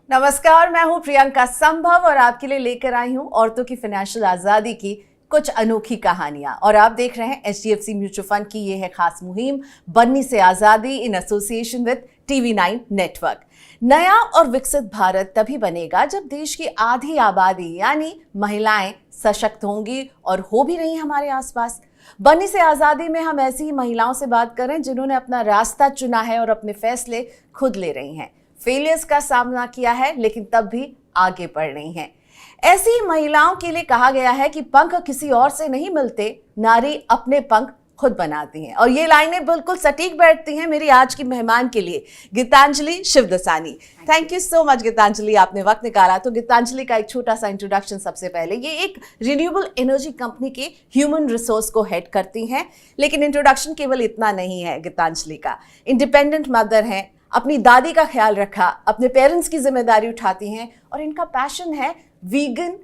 नमस्कार, मैं हूं प्रियंका संभव और आपके लिए लेकर आई हूं औरतों की फाइनेंशियल आजादी की कुछ अनोखी कहानियां। और आप देख रहे हैं HDFC म्यूचुअल फंड की ये है खास मुहिम बननी से आजादी in association with TV9 network. नया और विकसित भारत तभी बनेगा जब देश की आधी आबादी यानी महिलाएं सशक्त होंगी और हो भी रही हमारे आसपास। बननी से आजादी में हम ऐसी ही महिलाओं से बात करें जिन्होंने अपना रास्ता चुना है और अपने फैसले खुद ले रही हैं, फेलियर्स का सामना किया है लेकिन तब भी आगे बढ़ रही हैं। ऐसी महिलाओं के लिए कहा गया है कि पंख किसी और से नहीं मिलते, नारी अपने पंख खुद बनाती हैं। और ये लाइनें बिल्कुल सटीक बैठती हैं मेरी आज की मेहमान के लिए, Geetanjali Shivdasani. Thank you so much Geetanjali, आपने वक्त निकाला। तो गीतांजलि का एक छोटा सा इंट्रोडक्शन सबसे पहले। ये एक रिन्यूएबल एनर्जी कंपनी के ह्यूमन रिसोर्स को हेड करती हैं, लेकिन इंट्रोडक्शन केवल इतना नहीं है गीतांजलि का। इंडिपेंडेंट मदर हैं, अपनी दादी का ख्याल रखा, अपने पेरेंट्स की जिम्मेदारी उठाती हैं और इनका पैशन है वीगन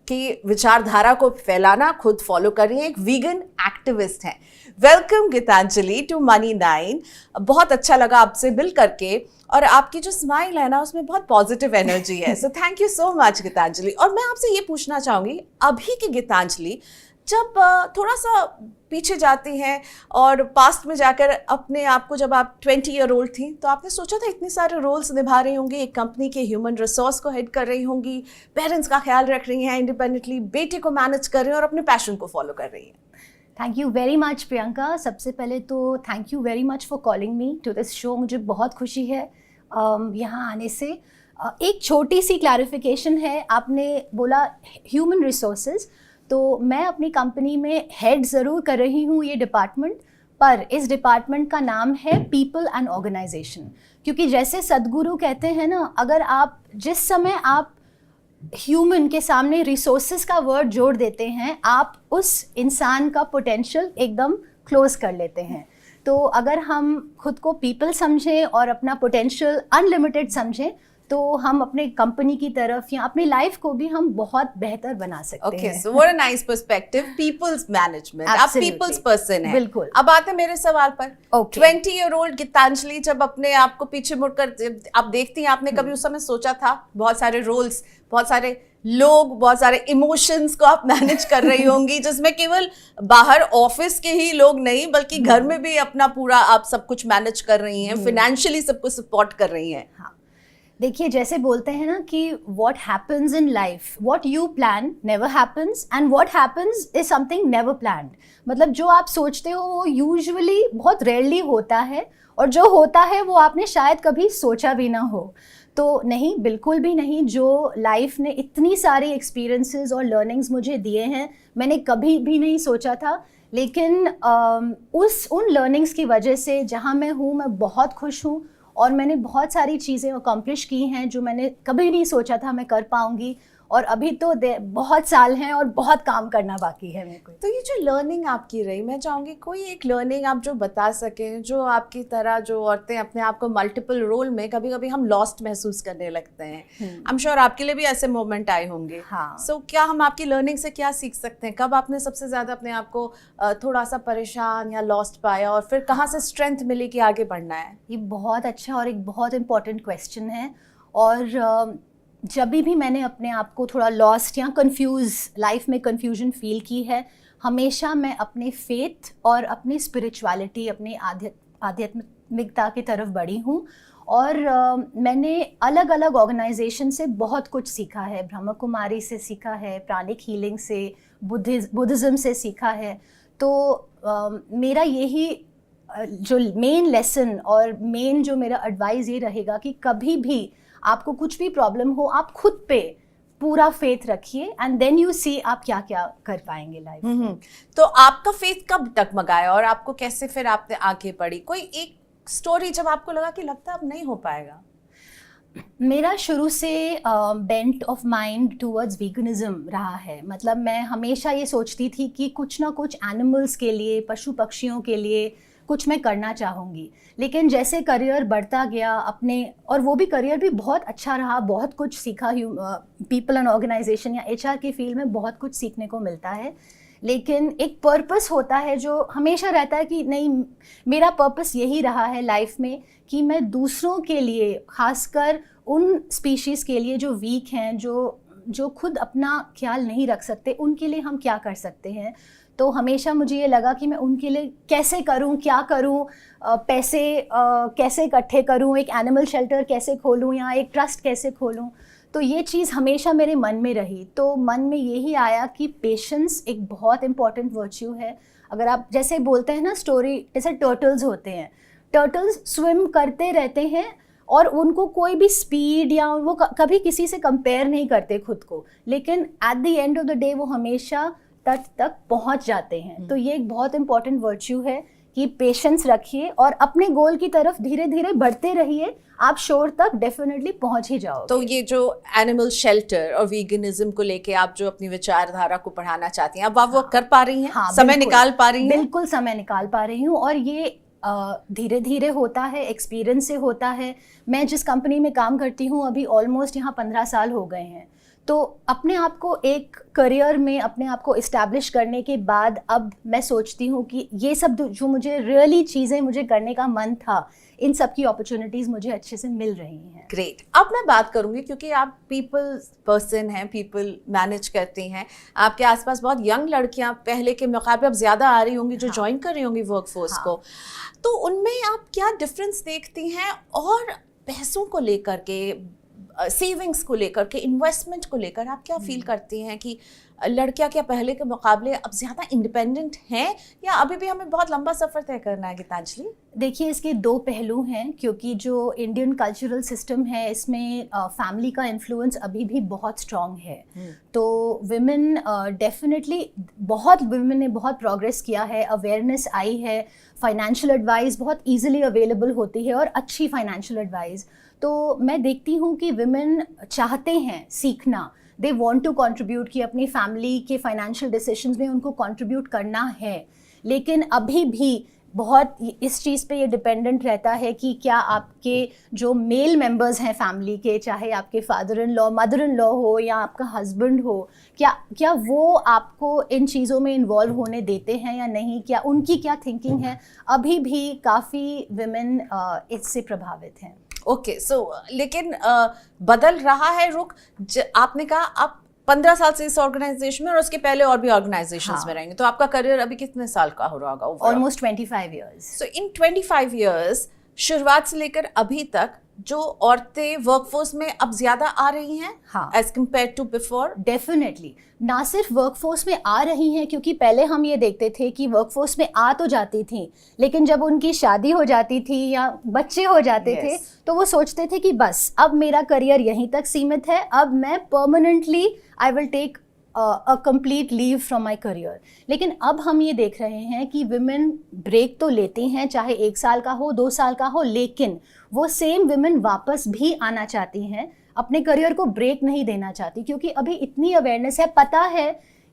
की विचारधारा को फैलाना, खुद फॉलो कर रही हैं, एक वीगन एक्टिविस्ट हैं। Welcome Geetanjali to Money9। बहुत अच्छा लगा आपसे मिल करके और आपकी जो स्माइल है ना उसमें बहुत पॉजिटिव एनर्जी है। So thank you so much Geetanjali. और मैं आपसे ये पूछना चाहूँगी, अभी की गीतांजलि जब थोड़ा सा पीछे जाती हैं और पास्ट में जाकर अपने आप को, जब आप 20 ईयर ओल्ड थी तो आपने सोचा था इतने सारे रोल्स निभा रही होंगी, एक कंपनी के ह्यूमन रिसोर्स को हेड कर रही होंगी, पेरेंट्स का ख्याल रख रही हैं, इंडिपेंडेंटली बेटे को मैनेज कर रही हैं और अपने पैशन को फॉलो कर रही हैं। Thank you very much Priyanka. सबसे पहले तो thank you very much for calling me to this show. मुझे बहुत खुशी है यहाँ आने से। एक छोटी सी क्लैरिफिकेशन है, आपने बोला ह्यूमन रिसोर्सेज, तो मैं अपनी कंपनी में हेड ज़रूर कर रही हूँ ये डिपार्टमेंट, पर इस डिपार्टमेंट का नाम है पीपल एंड ऑर्गेनाइजेशन। क्योंकि जैसे सदगुरु कहते हैं ना, अगर आप जिस समय आप ह्यूमन के सामने रिसोर्सेज का वर्ड जोड़ देते हैं, आप उस इंसान का पोटेंशियल एकदम क्लोज कर लेते हैं। तो अगर हम खुद को पीपल समझें और अपना पोटेंशियल अनलिमिटेड समझें तो हम अपने कंपनी की तरफ या अपनी लाइफ को भी हम बहुत बेहतर बना सकते हैं। Okay, so what a nice perspective, peoples management. आप पीपल्स पर्सन हैं। बिल्कुल। अब आते हैं मेरे सवाल पर। Okay. 20 ईयर ओल्ड गीतांजलि जब अपने आप को पीछे मुड़कर आप देखती हैं, आपने कभी उस समय सोचा था बहुत सारे रोल्स, बहुत सारे लोग, बहुत सारे इमोशंस को आप मैनेज कर रही होंगी, जिसमें केवल बाहर ऑफिस के ही लोग नहीं बल्कि घर में भी अपना पूरा आप सब कुछ मैनेज कर रही हैं, फाइनेंशियली सबको सपोर्ट कर रही हैं। हाँ, देखिए जैसे बोलते हैं ना कि what happens in life, what you plan never happens and what happens is something never planned। मतलब जो आप सोचते हो वो यूजुअली बहुत रेयरली होता है और जो होता है वो आपने शायद कभी सोचा भी ना हो। तो नहीं, बिल्कुल भी नहीं। जो लाइफ ने इतनी सारी एक्सपीरियंसेस और लर्निंग्स मुझे दिए हैं, मैंने कभी भी नहीं सोचा था। लेकिन उन लर्निंग्स की वजह से जहाँ मैं हूँ मैं बहुत खुश हूँ और मैंने बहुत सारी चीज़ें अकम्प्लिश की हैं जो मैंने कभी नहीं सोचा था मैं कर पाऊँगी। और अभी तो बहुत साल हैं और बहुत काम करना बाकी है मेरे को। तो ये जो लर्निंग आपकी रही, मैं चाहूँगी कोई एक लर्निंग आप जो बता सकें, जो आपकी तरह जो औरतें अपने आप को मल्टीपल रोल में कभी कभी हम लॉस्ट महसूस करने लगते हैं। आई एम श्योर आपके लिए भी ऐसे मोमेंट आए होंगे। हाँ। सो क्या हम आपकी लर्निंग से क्या सीख सकते हैं? कब आपने सबसे ज़्यादा अपने आप को थोड़ा सा परेशान या लॉस्ट पाया और फिर कहाँ से स्ट्रेंथ मिली कि आगे बढ़ना है? ये बहुत अच्छा और एक बहुत इम्पॉर्टेंट क्वेश्चन है। और जब भी मैंने अपने आप को थोड़ा लॉस्ट या लाइफ में कन्फ्यूजन फील की है, हमेशा मैं अपने फेथ और अपनी स्पिरिचुअलिटी, अपनी आध्यात्मिकता की तरफ बढ़ी हूँ। और मैंने अलग अलग ऑर्गेनाइजेशन से बहुत कुछ सीखा है। ब्रह्म कुमारी से सीखा है, प्राणिक हीलिंग से, बुद्धिज़्म से सीखा है। तो मेरा यही जो मेन लेसन और मेन जो मेरा एडवाइस ये रहेगा कि कभी भी आपको कुछ भी प्रॉब्लम हो, आप खुद पे पूरा फेथ रखिए एंड देन यू सी आप क्या क्या कर पाएंगे लाइफ में। तो आपका फेथ कब टकमगाया और आपको कैसे फिर आपने आगे बढ़ी? कोई एक स्टोरी जब आपको लगा कि लगता अब नहीं हो पाएगा? मेरा शुरू से bent of mind towards veganism रहा है। मतलब मैं हमेशा ये सोचती थी कि कुछ ना कुछ एनिमल्स के लिए, पशु पक्षियों के लिए कुछ मैं करना चाहूँगी। लेकिन जैसे करियर बढ़ता गया अपने, और वो भी करियर भी बहुत अच्छा रहा, बहुत कुछ सीखा। पीपल एंड ऑर्गेनाइजेशन या HR की फील्ड में बहुत कुछ सीखने को मिलता है। लेकिन एक पर्पस होता है जो हमेशा रहता है कि नहीं, मेरा पर्पस यही रहा है लाइफ में कि मैं दूसरों के लिए, खासकर उन स्पीशीज़ के लिए जो वीक हैं, जो खुद अपना ख्याल नहीं रख सकते, उनके लिए हम क्या कर सकते हैं। तो हमेशा मुझे ये लगा कि मैं उनके लिए कैसे करूं, क्या करूं, पैसे कैसे इकट्ठे करूं, एक एनिमल शेल्टर कैसे खोलूं या एक ट्रस्ट कैसे खोलूं। तो ये चीज़ हमेशा मेरे मन में रही। तो मन में यही आया कि पेशेंस एक बहुत इम्पॉर्टेंट वर्च्यू है। अगर आप जैसे बोलते हैं ना स्टोरी, जैसे टर्टल्स होते हैं, टर्टल्स स्विम करते रहते हैं और उनको कोई भी स्पीड या वो कभी किसी से कंपेयर नहीं करते खुद को, लेकिन at the end of the day वो हमेशा तट तक पहुंच जाते हैं। तो ये एक बहुत इंपॉर्टेंट वर्च्यू है कि पेशेंस रखिए और अपने गोल की तरफ धीरे धीरे बढ़ते रहिए, आप शोर तक डेफिनेटली पहुंच ही जाओगे। तो ये जो एनिमल शेल्टर और वीगनिज्म को लेके आप जो अपनी विचारधारा को बढ़ाना चाहती हैं, अब आप वो कर पा रही हैं? हाँ, समय निकाल पा रही हैं? बिल्कुल समय निकाल पा रही हूँ, और ये धीरे धीरे होता है, एक्सपीरियंस से होता है। मैं जिस कंपनी में काम करती हूँ अभी ऑलमोस्ट यहाँ 15 साल हो गए हैं। तो अपने आप को एक करियर में अपने आप को इस्टेब्लिश करने के बाद अब मैं सोचती हूँ कि ये सब जो मुझे रियली चीज़ें मुझे करने का मन था, इन सब की अपॉर्चुनिटीज़ मुझे अच्छे से मिल रही हैं। ग्रेट। अब मैं बात करूंगी क्योंकि आप पीपल पर्सन हैं, पीपल मैनेज करती हैं, आपके आसपास बहुत यंग लड़कियां पहले के मुकाबले अब ज़्यादा आ रही होंगी जो ज्वाइन कर रही होंगी वर्कफोर्स को, तो उनमें आप क्या डिफरेंस देखती हैं? और पैसों को लेकर के, सेविंग्स को लेकर के, इन्वेस्टमेंट को लेकर आप क्या फील करती हैं कि लड़कियां क्या पहले के मुकाबले अब ज़्यादा इंडिपेंडेंट हैं या अभी भी हमें बहुत लंबा सफ़र तय करना है? गीतांजलि, देखिए इसके दो पहलू हैं, क्योंकि जो इंडियन कल्चरल सिस्टम है इसमें फैमिली का इन्फ्लुएंस अभी भी बहुत स्ट्रॉन्ग है। तो विमेन डेफिनेटली, बहुत विमेन ने बहुत प्रोग्रेस किया है, अवेयरनेस आई है, फाइनेंशियल एडवाइस बहुत ईजिली अवेलेबल होती है और अच्छी फाइनेंशियल एडवाइस। तो मैं देखती हूँ कि विमेन चाहते हैं सीखना, दे वांट टू कंट्रीब्यूट, कि अपनी फैमिली के फाइनेंशियल डिसीजंस में उनको कंट्रीब्यूट करना है। लेकिन अभी भी बहुत इस चीज़ पे ये डिपेंडेंट रहता है कि क्या आपके जो मेल मेंबर्स हैं फैमिली के, चाहे आपके father in law, mother in law हो या आपका हस्बैंड हो, क्या वो आपको इन चीज़ों में इन्वॉल्व होने देते हैं या नहीं, क्या उनकी क्या थिंकिंग है। अभी भी काफ़ी विमेन इससे प्रभावित हैं। ओके, सो लेकिन बदल रहा है रुख। आपने कहा आप 15 साल से इस ऑर्गेनाइजेशन में और उसके पहले और भी ऑर्गेनाइजेशंस में रहेंगे, तो आपका करियर अभी कितने साल का हो रहा होगा? Almost 25 years. So in 25 years शुरुआत से लेकर अभी तक जो औरतें वर्कफोर्स में अब ज्यादा आ रही हैं as compare to before? Definitely, ना सिर्फ वर्कफोर्स में आ रही हैं, क्योंकि पहले हम ये देखते थे कि वर्कफोर्स में आ तो जाती थी, लेकिन जब उनकी शादी हो जाती थी या बच्चे हो जाते थे तो वो सोचते थे कि बस अब मेरा करियर यहीं तक सीमित है, अब मैं permanently I will take a complete leave from my career. लेकिन अब हम ये देख रहे हैं कि विमेन ब्रेक तो लेती हैं, चाहे 1 साल का हो, 2 साल का हो, लेकिन वो सेम विमेन वापस भी आना चाहती हैं, अपने करियर को ब्रेक नहीं देना चाहती, क्योंकि अभी इतनी अवेयरनेस है, पता है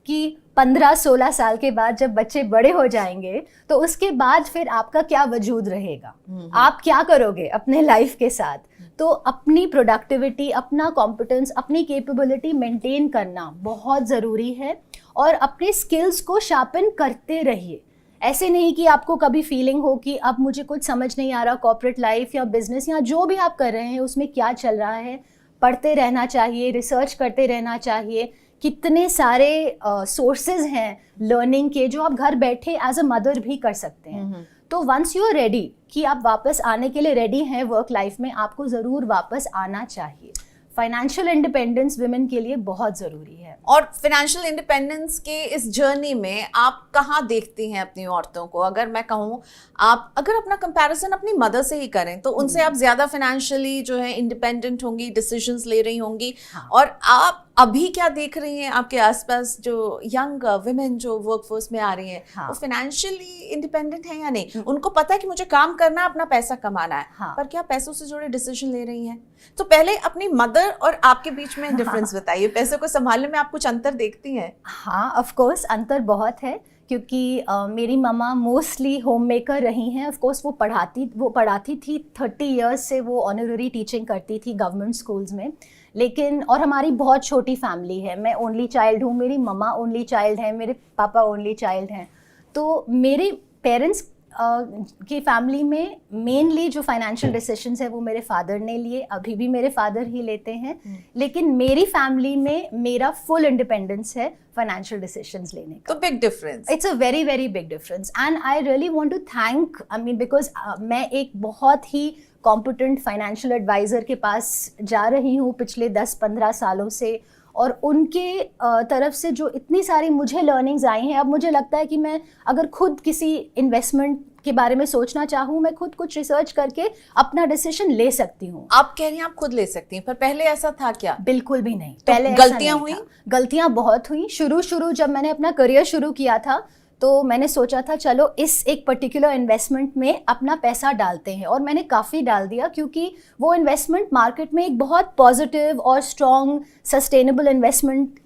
कि 15-16 साल के बाद जब बच्चे बड़े हो जाएंगे तो उसके बाद फिर आपका क्या वजूद रहेगा, आप क्या करोगे अपने लाइफ के साथ। तो अपनी प्रोडक्टिविटी, अपना कॉम्पिटेंस, अपनी कैपेबिलिटी मेंटेन करना बहुत ज़रूरी है और अपने स्किल्स को शार्पन करते रहिए। ऐसे नहीं कि आपको कभी फीलिंग हो कि अब मुझे कुछ समझ नहीं आ रहा, कॉर्पोरेट लाइफ या बिजनेस या जो भी आप कर रहे हैं उसमें क्या चल रहा है। पढ़ते रहना चाहिए, रिसर्च करते रहना चाहिए। कितने सारे सोर्सेज हैं लर्निंग के जो आप घर बैठे एज अ मदर भी कर सकते हैं। तो वंस यू आर रेडी कि आप वापस आने के लिए रेडी हैं वर्क लाइफ में, आपको ज़रूर वापस आना चाहिए। फाइनेंशियल इंडिपेंडेंस विमेन के लिए बहुत ज़रूरी है। और फाइनेंशियल इंडिपेंडेंस के इस जर्नी में आप कहाँ देखती हैं अपनी औरतों को? अगर मैं कहूँ, आप अगर अपना कंपैरिजन अपनी मदर से ही करें तो उनसे आप ज़्यादा फाइनेंशियली जो है इंडिपेंडेंट होंगी, डिसीजंस ले रही होंगी। और आप अभी क्या देख रही हैं आपके आसपास जो यंग विमेन जो वर्कफोर्स में आ रही हैं, वो फाइनेंशियली इंडिपेंडेंट है या नहीं? उनको पता है कि मुझे काम करना है, अपना पैसा कमाना है, पर क्या पैसों से जुड़े डिसीजन ले रही हैं? तो पहले अपनी मदर और आपके बीच में डिफरेंस बताइए। पैसों को संभालने में आप कुछ अंतर देखती हैं? हाँ, ऑफ कोर्स अंतर बहुत है, क्योंकि मेरी मम्मा मोस्टली होम मेकर रही हैं। ऑफ कोर्स वो पढ़ाती थी 30 इयर्स से, वो ऑनररी टीचिंग करती थी गवर्नमेंट स्कूल्स में। लेकिन और हमारी बहुत छोटी फैमिली है, मैं ओनली चाइल्ड हूँ, मेरी मम्मा ओनली चाइल्ड है, मेरे पापा ओनली चाइल्ड हैं। तो मेरे पेरेंट्स की फैमिली में मेनली जो फाइनेंशियल डिसीजंस है वो मेरे फादर ने लिए, अभी भी मेरे फादर ही लेते हैं, लेकिन मेरी फैमिली में मेरा फुल इंडिपेंडेंस है फाइनेंशियल डिसीजंस लेने का। तो big difference, it's a very very big difference and I really want to thank, I mean because मैं एक बहुत ही कॉम्पिटेंट फाइनेंशियल एडवाइज़र के पास जा रही हूँ पिछले 10-15 सालों से, और उनके तरफ से जो इतनी सारी मुझे लर्निंग्स आई हैं, अब मुझे लगता है कि मैं अगर खुद किसी इन्वेस्टमेंट के बारे में सोचना चाहूँ, मैं खुद कुछ रिसर्च करके अपना डिसीजन ले सकती हूँ। आप कह रही हैं आप खुद ले सकती हैं, पर पहले ऐसा था क्या? बिल्कुल भी नहीं। तो पहले गलतियां हुई? गलतियां बहुत हुई। शुरू जब मैंने अपना करियर शुरू किया था तो मैंने सोचा था चलो इस एक पर्टिकुलर इन्वेस्टमेंट में अपना पैसा डालते हैं, और मैंने काफ़ी डाल दिया क्योंकि वो इन्वेस्टमेंट मार्केट में एक बहुत पॉजिटिव और स्ट्रॉन्ग सस्टेनेबल इन्वेस्टमेंट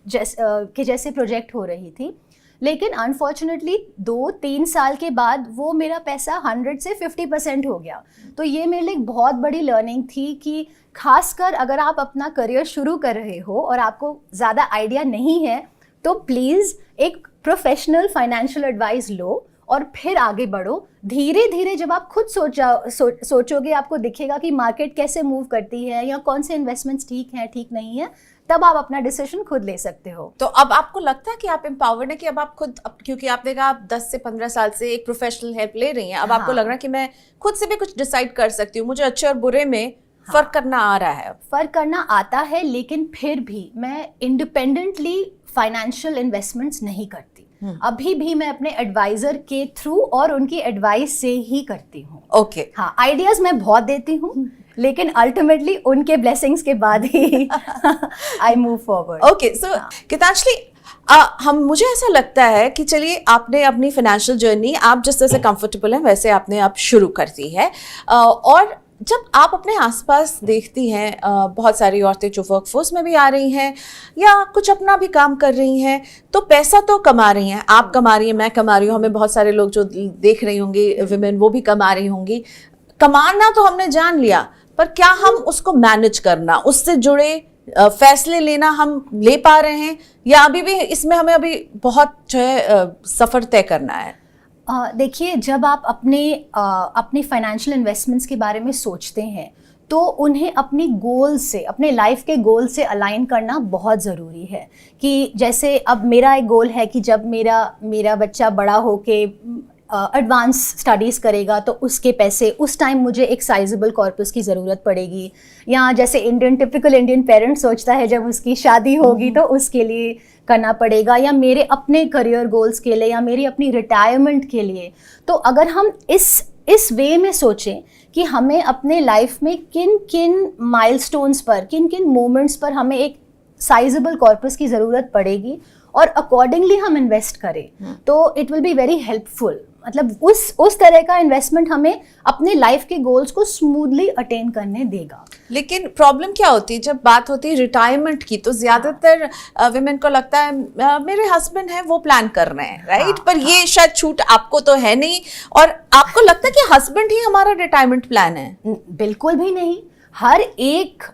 के जैसे प्रोजेक्ट हो रही थी। लेकिन अनफॉर्चुनेटली 2-3 साल के बाद वो मेरा पैसा 100 से 50% हो गया। तो ये मेरे लिए एक बहुत बड़ी लर्निंग थी कि खासकर अगर आप अपना करियर शुरू कर रहे हो और आपको ज़्यादा आइडिया नहीं है, तो प्लीज़ एक प्रोफेशनल फाइनेंशियल एडवाइस लो और फिर आगे बढ़ो। धीरे धीरे जब आप खुद सोचोगे, आपको दिखेगा कि मार्केट कैसे मूव करती है या कौन से इन्वेस्टमेंट्स ठीक हैं ठीक नहीं है, तब आप अपना डिसीजन खुद ले सकते हो। तो अब आपको लगता है कि आप एम्पावर्ड है कि अब आप खुद, क्योंकि आपने कहा आप 10 से 15 साल से एक प्रोफेशनल हेल्प ले रही हैं, अब आपको लग रहा है कि मैं खुद से भी कुछ डिसाइड कर सकती हूँ, मुझे अच्छे और बुरे में फर्क करना आ रहा है? फर्क करना आता है, लेकिन फिर भी मैं इंडिपेंडेंटली फाइनेंशियल इन्वेस्टमेंट्स नहीं करती। अभी भी मैं अपने एडवाइजर के थ्रू और उनकी एडवाइस से ही करती हूँ। ओके। हाँ, आइडियाज मैं बहुत देती हूँ, लेकिन अल्टीमेटली उनके ब्लेसिंग्स के बाद ही आई मूव फॉरवर्ड। ओके, सो गीतांजलि, मुझे ऐसा लगता है कि चलिए आपने अपनी फाइनेंशियल जर्नी आप जिस तरह से कंफर्टेबल हैं वैसे आपने आप शुरू कर दी है, और जब आप अपने आसपास देखती हैं बहुत सारी औरतें जो वर्कफोर्स में भी आ रही हैं या कुछ अपना भी काम कर रही हैं, तो पैसा तो कमा रही हैं, आप कमा रही हैं, मैं कमा रही हूँ, हमें बहुत सारे लोग जो देख रही होंगी विमेन वो भी कमा रही होंगी। कमाना तो हमने जान लिया, पर क्या हम उसको मैनेज करना, उससे जुड़े फैसले लेना हम ले पा रहे हैं, या अभी भी इसमें हमें अभी बहुत जो है सफ़र तय करना है? देखिए, जब आप अपने फाइनेंशियल इन्वेस्टमेंट्स के बारे में सोचते हैं तो उन्हें अपनी गोल से, अपने लाइफ के गोल से अलाइन करना बहुत ज़रूरी है। कि जैसे अब मेरा एक गोल है कि जब मेरा बच्चा बड़ा होके एडवांस स्टडीज़ करेगा तो उसके पैसे उस टाइम मुझे एक साइजेबल कॉर्पस की ज़रूरत पड़ेगी, या जैसे टिपिकल इंडियन पेरेंट सोचता है जब उसकी शादी होगी तो उसके लिए करना पड़ेगा, या मेरे अपने करियर गोल्स के लिए, या मेरी अपनी रिटायरमेंट के लिए। तो अगर हम इस वे में सोचें कि हमें अपने लाइफ में किन किन माइलस्टोन्स पर, किन किन मोमेंट्स पर हमें एक साइजेबल कॉर्पस की ज़रूरत पड़ेगी और अकॉर्डिंगली हम इन्वेस्ट करें, तो it will be very helpful. मतलब उस तरह का इन्वेस्टमेंट हमें अपने लाइफ के गोल्स को स्मूथली अटेन करने देगा। लेकिन प्रॉब्लम क्या होती है जब बात होती है रिटायरमेंट की, तो ज्यादातर विमेन को लगता है मेरे हस्बैंड हैं वो प्लान कर रहे हैं, राइट? पर ये शायद छूट आपको तो है नहीं, और आपको लगता है कि हस्बैंड ही हमारा रिटायरमेंट प्लान है? बिल्कुल भी नहीं। हर एक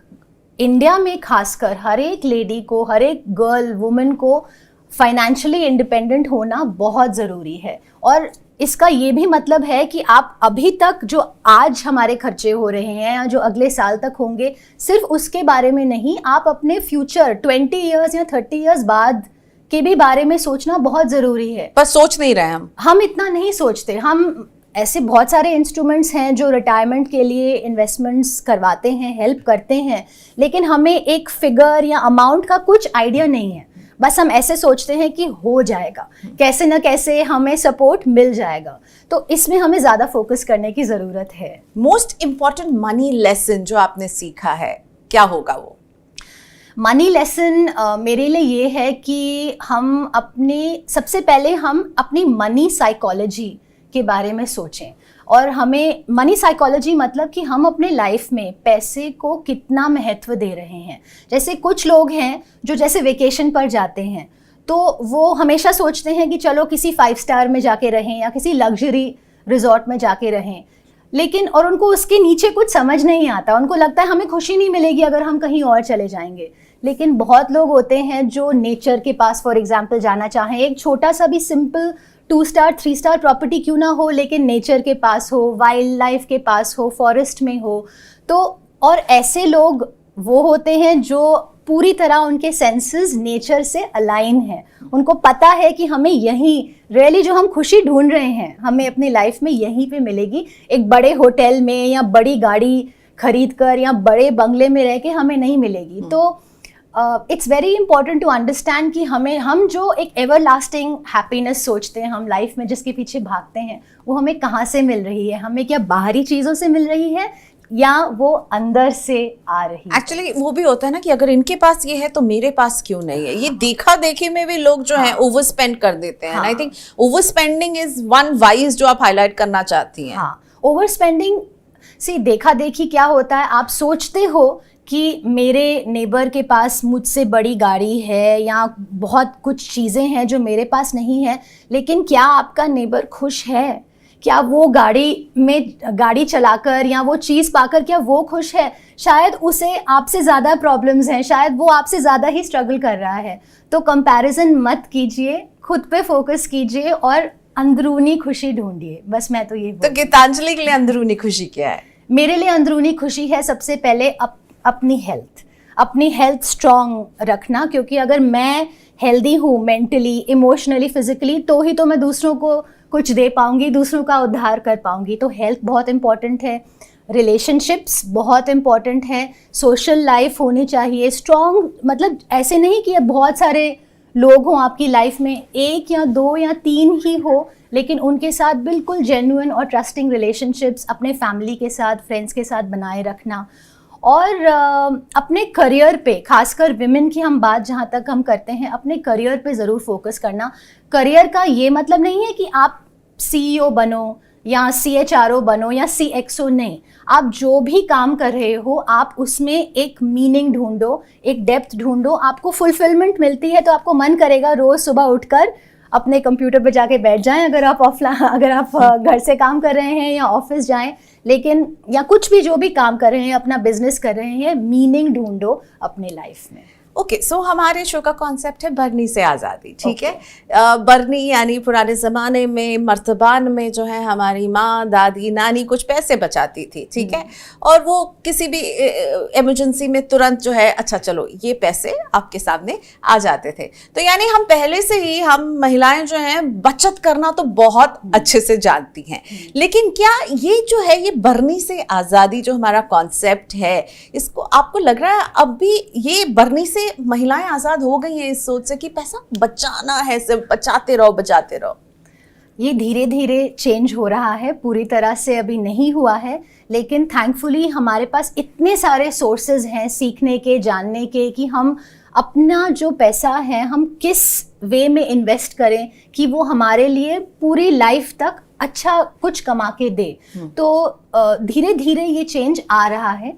इंडिया में खासकर हर एक लेडी को, हर एक गर्ल वुमेन को फाइनेंशियली इंडिपेंडेंट होना बहुत ज़रूरी है। और इसका ये भी मतलब है कि आप अभी तक जो आज हमारे खर्चे हो रहे हैं या जो अगले साल तक होंगे, सिर्फ उसके बारे में नहीं, आप अपने फ्यूचर 20 इयर्स या 30 इयर्स बाद के भी बारे में सोचना बहुत ज़रूरी है। पर सोच नहीं रहे हम इतना नहीं सोचते। हम ऐसे बहुत सारे इंस्ट्रूमेंट्स हैं जो रिटायरमेंट के लिए इन्वेस्टमेंट्स करवाते हैं, हेल्प करते हैं, लेकिन हमें एक फिगर या अमाउंट का कुछ आइडिया नहीं है। बस हम ऐसे सोचते हैं कि हो जाएगा, कैसे न कैसे हमें सपोर्ट मिल जाएगा। तो इसमें हमें ज़्यादा फोकस करने की ज़रूरत है। मोस्ट इम्पॉर्टेंट मनी लेसन जो आपने सीखा है, क्या होगा वो? मनी लेसन मेरे लिए ये है कि सबसे पहले हम अपनी मनी साइकोलॉजी के बारे में सोचें। और हमें मनी साइकोलॉजी मतलब कि हम अपने लाइफ में पैसे को कितना महत्व दे रहे हैं। जैसे कुछ लोग हैं जो जैसे वेकेशन पर जाते हैं तो वो हमेशा सोचते हैं कि चलो किसी 5 स्टार में जाके रहें या किसी लग्जरी रिजॉर्ट में जाके रहें, लेकिन उनको उसके नीचे कुछ समझ नहीं आता। उनको लगता है हमें खुशी नहीं मिलेगी अगर हम कहीं और चले जाएंगे। लेकिन बहुत लोग होते हैं जो नेचर के पास फॉर एग्जांपल जाना चाहें, एक छोटा सा भी सिंपल 2 स्टार 3 स्टार प्रॉपर्टी क्यों ना हो, लेकिन नेचर के पास हो, वाइल्ड लाइफ के पास हो, फॉरेस्ट में हो। तो और ऐसे लोग वो होते हैं जो पूरी तरह उनके सेंसेस नेचर से अलाइन है, उनको पता है कि हमें यहीं रियली जो हम खुशी ढूंढ रहे हैं हमें अपनी लाइफ में यहीं पे मिलेगी, एक बड़े होटल में या बड़ी गाड़ी खरीद कर या बड़े बंगले में रह के हमें नहीं मिलेगी। तो it's very important to understand कि हम जो एक एवर लास्टिंग हैप्पीनेस सोचते हैं, हम लाइफ में जिसके पीछे भागते हैं, वो हमें कहाँ से मिल रही है, हमें क्या बाहरी चीज़ों से मिल रही है या वो अंदर से आ रही है। एक्चुअली वो भी होता है ना कि अगर इनके पास ये है तो मेरे पास क्यों नहीं है, ये देखा देखी में भी लोग जो है ओवर स्पेंड कर देते हैं। I think over spending is one wise जो आप हाईलाइट करना चाहती हैं। हाँ, ओवर स्पेंडिंग से देखा देखी क्या होता है, आप सोचते हो कि मेरे नेबर के पास मुझसे बड़ी गाड़ी है या बहुत कुछ चीज़ें हैं जो मेरे पास नहीं है, लेकिन क्या आपका नेबर खुश है? क्या वो गाड़ी चलाकर या वो चीज़ पाकर क्या वो खुश है? शायद उसे आपसे ज़्यादा प्रॉब्लम्स हैं, शायद वो आपसे ज़्यादा ही स्ट्रगल कर रहा है। तो कंपैरिजन मत कीजिए, खुद पे फोकस कीजिए और अंदरूनी खुशी ढूंढिए। बस मैं तो ये तो गीतांजलि के लिए अंदरूनी खुशी क्या है? मेरे लिए अंदरूनी खुशी है सबसे पहले अपनी हेल्थ स्ट्रॉन्ग रखना, क्योंकि अगर मैं हेल्दी हूँ मेंटली, इमोशनली, फिजिकली, तो ही तो मैं दूसरों को कुछ दे पाऊंगी, दूसरों का उद्धार कर पाऊंगी। तो हेल्थ बहुत इंपॉर्टेंट है, रिलेशनशिप्स बहुत इंपॉर्टेंट है, सोशल लाइफ होनी चाहिए स्ट्रॉन्ग। मतलब ऐसे नहीं कि बहुत सारे लोग हों आपकी लाइफ में, 1 या 2 या 3 ही हो, लेकिन उनके साथ बिल्कुल जेन्युइन और ट्रस्टिंग रिलेशनशिप्स अपने फैमिली के साथ, फ्रेंड्स के साथ बनाए रखना। और अपने करियर पे, खासकर विमेन की हम बात जहाँ तक हम करते हैं, अपने करियर पे ज़रूर फोकस करना। करियर का ये मतलब नहीं है कि आप CEO बनो या CHRO बनो या CXO, नहीं। आप जो भी काम कर रहे हो आप उसमें एक मीनिंग ढूंढो, एक डेप्थ ढूंढो। आपको फुलफिलमेंट मिलती है तो आपको मन करेगा रोज़ सुबह उठकर अपने कंप्यूटर पे जाके बैठ जाएं, अगर आप घर से काम कर रहे हैं या ऑफिस जाएं, लेकिन या कुछ भी जो भी काम कर रहे हैं, अपना बिजनेस कर रहे हैं, मीनिंग ढूंढो अपने लाइफ में। ओके, सो हमारे शो का कॉन्सेप्ट है बरनी से आज़ादी, ठीक है। बरनी यानी पुराने ज़माने में मर्तबान में जो है हमारी माँ, दादी, नानी कुछ पैसे बचाती थी, ठीक है, और वो किसी भी इमरजेंसी में तुरंत जो है अच्छा चलो ये पैसे आपके सामने आ जाते थे। तो यानी हम पहले से ही, हम महिलाएं जो हैं बचत करना तो बहुत अच्छे से जानती हैं, लेकिन क्या ये जो है ये बरनी से आज़ादी जो हमारा कॉन्सेप्ट है, इसको आपको लग रहा है अब भी ये बरनी से महिलाएं आजाद हो गई हैं इस सोच से कि पैसा बचाना है, सिर्फ बचाते रहो? ये धीरे धीरे चेंज हो रहा है, पूरी तरह से अभी नहीं हुआ है, लेकिन थैंकफुली हमारे पास इतने सारे सोर्सेज हैं सीखने के, जानने के, कि हम अपना जो पैसा है हम किस वे में इन्वेस्ट करें कि वो हमारे लिए पूरी लाइफ तक अच्छा कुछ कमा के दे। तो धीरे धीरे ये चेंज आ रहा है।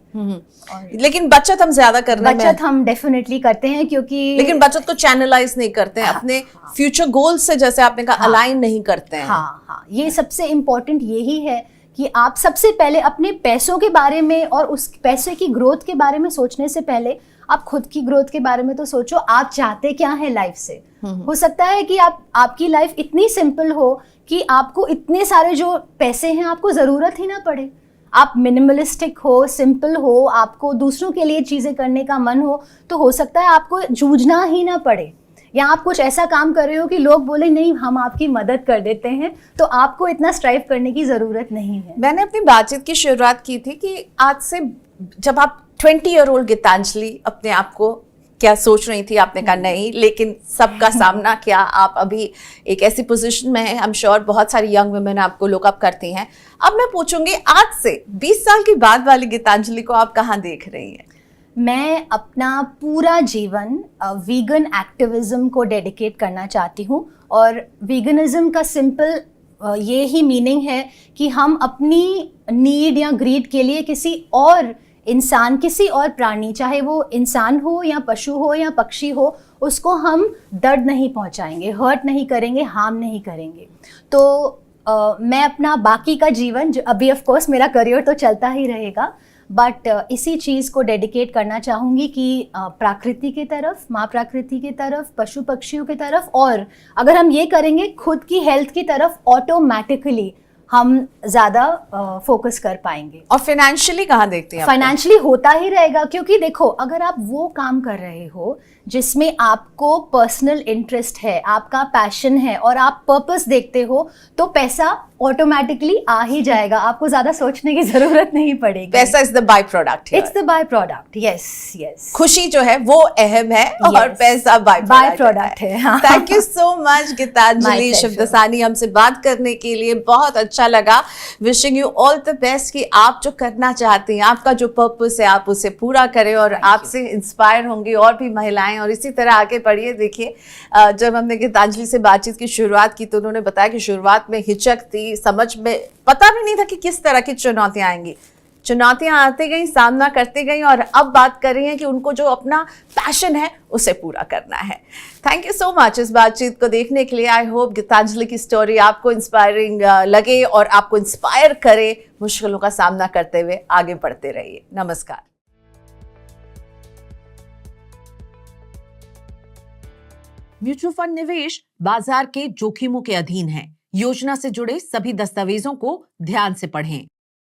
लेकिन बचत हम ज्यादा करने में, बचत हम डेफिनेटली करते हैं, क्योंकि लेकिन बचत को चैनलाइज नहीं करते हैं, अपने फ्यूचर गोल से, जैसे आपने कहा, अलाइन नहीं करते हैं। हाँ, ये सबसे इम्पोर्टेंट यही है कि आप सबसे पहले अपने पैसों के बारे में और उस पैसे की ग्रोथ के बारे में सोचने से पहले आप खुद की ग्रोथ के बारे में तो सोचो। आप चाहते क्या है लाइफ से? हो सकता है कि आपकी लाइफ इतनी सिंपल हो कि आपको इतने सारे जो पैसे हैं आपको ज़रूरत ही ना पड़े। आप मिनिमलिस्टिक हो, सिंपल हो, आपको दूसरों के लिए चीज़ें करने का मन हो सकता है आपको जूझना ही ना पड़े, या आप कुछ ऐसा काम कर रहे हो कि लोग बोले नहीं हम आपकी मदद कर देते हैं, तो आपको इतना स्ट्राइव करने की ज़रूरत नहीं है। मैंने अपनी बातचीत की शुरुआत की थी कि आज से जब आप 20-year-old गीतांजलि अपने आप को क्या सोच रही थी, आपने कहा नहीं, लेकिन सबका सामना किया, आप अभी एक ऐसी पोजीशन में हैं, आई एम श्योर बहुत सारी यंग वुमेन आपको लुक अप करती हैं। अब मैं पूछूंगी, आज से 20 साल के बाद वाली गीतांजलि को आप कहाँ देख रही हैं? मैं अपना पूरा जीवन वीगन एक्टिविज्म को डेडिकेट करना चाहती हूँ, और वीगनिज्म का सिंपल ये ही मीनिंग है कि हम अपनी नीड या ग्रीड के लिए किसी और इंसान, किसी और प्राणी, चाहे वो इंसान हो या पशु हो या पक्षी हो, उसको हम दर्द नहीं पहुंचाएंगे, हर्ट नहीं करेंगे, हार्म नहीं करेंगे। तो मैं अपना बाकी का जीवन, जो अभी ऑफ कोर्स मेरा करियर तो चलता ही रहेगा, बट इसी चीज़ को डेडिकेट करना चाहूँगी कि प्रकृति की तरफ, माँ प्रकृति की तरफ, पशु पक्षियों की तरफ, और अगर हम ये करेंगे खुद की हेल्थ की तरफ, ऑटोमेटिकली हम ज़्यादा फोकस कर पाएंगे। और फाइनेंशियली कहाँ देखते हैं? फाइनेंशियली होता ही रहेगा, क्योंकि देखो अगर आप वो काम कर रहे हो जिसमें आपको पर्सनल इंटरेस्ट है, आपका पैशन है और आप पर्पस देखते हो, तो पैसा ऑटोमेटिकली आ ही जाएगा, आपको ज़्यादा सोचने की ज़रूरत नहीं पड़ेगी। पैसा is the byproduct. It's the byproduct. Yes yes, खुशी जो है वो अहम है और Yes. पैसा बाय प्रोडक्ट है। Thank you so much Geetanjali Shivdasani हमसे बात करने के लिए, बहुत अच्छा लगा। Wishing you all the best कि आप जो करना चाहती हैं, आपका जो पर्पस है, आप उसे पूरा करें और आपसे इंस्पायर होंगी और भी महिलाएं, और इसी तरह आगे बढ़िए। देखिए जब हमने गीतांजलि से बातचीत की शुरुआत की तो उन्होंने बताया कि शुरुआत में हिचक थी, समझ में पता भी नहीं था कि किस तरह की चुनौतियां आएंगी। चुनौतियां आती गई, सामना करती गई और अब बात कर रही हैं कि उनको जो अपना पैशन है उसे पूरा करना है। थैंक यू सो मच इस बातचीत को देखने के लिए। आई होप गीतांजलि की स्टोरी आपको इंस्पायरिंग लगे और आपको इंस्पायर करे मुश्किलों का सामना करते हुए आगे बढ़ते रहिए। नमस्कार। म्यूचुअल फंड निवेश बाजार के जोखिमों के अधीन है। योजना से जुड़े सभी दस्तावेजों को ध्यान से पढ़ें।